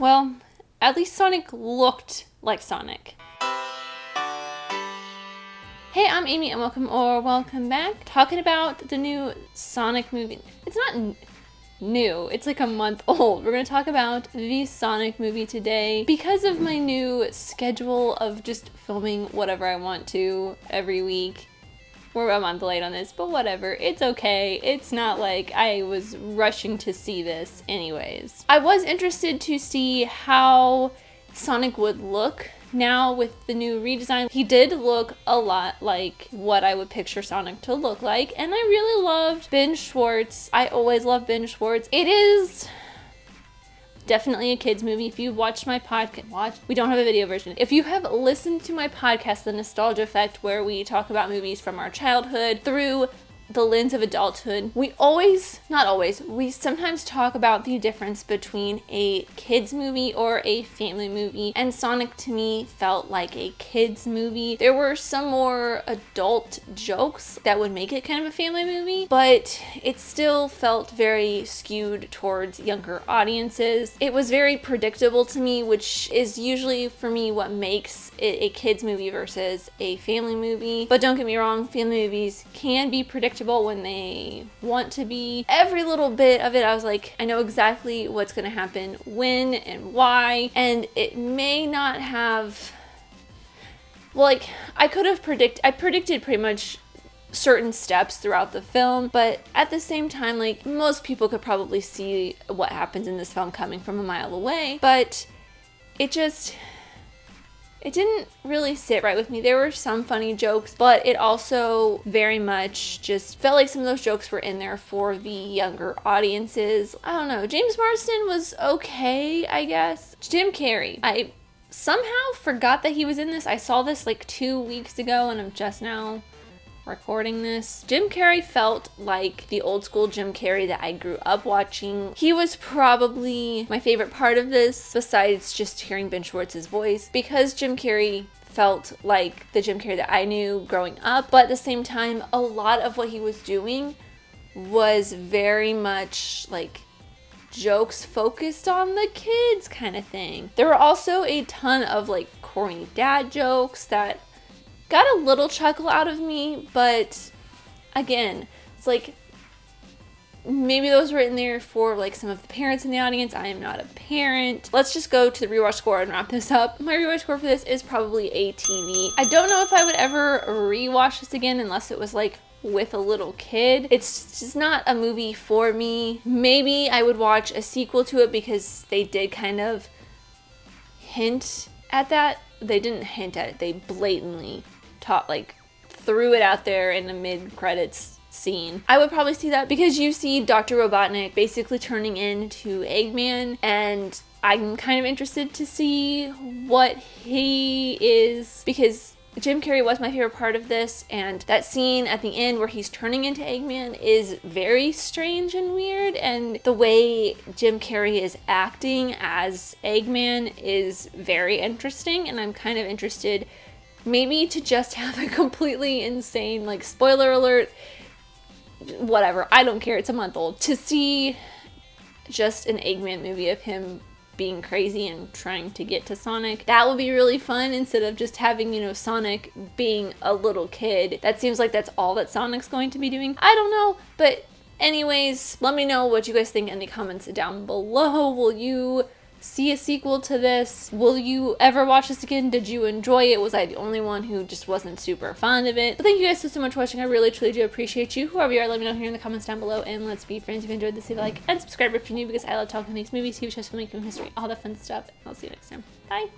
well, at least Sonic looked like Sonic. Hey, I'm Amy and welcome back. Talking about the new Sonic movie. It's not new, it's like a month old. We're gonna talk about the Sonic movie today because of my new schedule of just filming whatever I want to every week. We're a month late on this, but whatever. It's okay. It's not like I was rushing to see this anyways. I was interested to see how Sonic would look now with the new redesign. He did look a lot like what I would picture Sonic to look like, and I really loved Ben Schwartz. I always love Ben Schwartz. It is definitely a kids movie. If you've watched my podcast, we don't have a video version. If you have listened to my podcast, The Nostalgia Effect, where we talk about movies from our childhood through the lens of adulthood, we sometimes talk about the difference between a kids movie or a family movie, and Sonic to me felt like a kids movie. There were some more adult jokes that would make it kind of a family movie, but it still felt very skewed towards younger audiences. It was very predictable to me, which is usually for me what makes it a kids movie versus a family movie. But don't get me wrong, family movies can be predictable when they want to be. Every little bit of it, I was like, I know exactly what's going to happen, when and why, and it may not have, I predicted pretty much certain steps throughout the film, but at the same time, most people could probably see what happens in this film coming from a mile away, but it didn't really sit right with me. There were some funny jokes, but it also very much just felt like some of those jokes were in there for the younger audiences. I don't know. James Marsden was okay, I guess. Jim Carrey. I somehow forgot that he was in this. I saw this 2 weeks ago and I'm just now recording this. Jim Carrey felt like the old school Jim Carrey that I grew up watching. He was probably my favorite part of this, besides just hearing Ben Schwartz's voice, because Jim Carrey felt like the Jim Carrey that I knew growing up, but at the same time, a lot of what he was doing was very much jokes focused on the kids kind of thing. There were also a ton of corny dad jokes that got a little chuckle out of me, but again, it's maybe those were in there for some of the parents in the audience. I am not a parent. Let's just go to the rewatch score and wrap this up. My rewatch score for this is probably a TV. I don't know if I would ever rewatch this again unless it was with a little kid. It's just not a movie for me. Maybe I would watch a sequel to it because they did kind of hint at that. They didn't hint at it. They blatantly threw it out there in the mid-credits scene. I would probably see that because you see Dr. Robotnik basically turning into Eggman, and I'm kind of interested to see what he is, because Jim Carrey was my favorite part of this, and that scene at the end where he's turning into Eggman is very strange and weird, and the way Jim Carrey is acting as Eggman is very interesting, and I'm kind of interested maybe to just have a completely insane, spoiler alert, whatever, I don't care, it's a month old, to see just an Eggman movie of him being crazy and trying to get to Sonic. That would be really fun instead of just having, Sonic being a little kid. That seems like that's all that Sonic's going to be doing. I don't know, but anyways, let me know what you guys think in the comments down below. Will you see a sequel to this? Will you ever watch this again? Did you enjoy it? Was I the only one who just wasn't super fond of it? But thank you guys so much for watching. I really truly do appreciate you. Whoever you are, let me know here in the comments down below, and let's be friends. If you enjoyed this, leave a like and subscribe if you're new, because I love talking these movies, TV shows, filmmaking, history, all that fun stuff. I'll see you next time. Bye.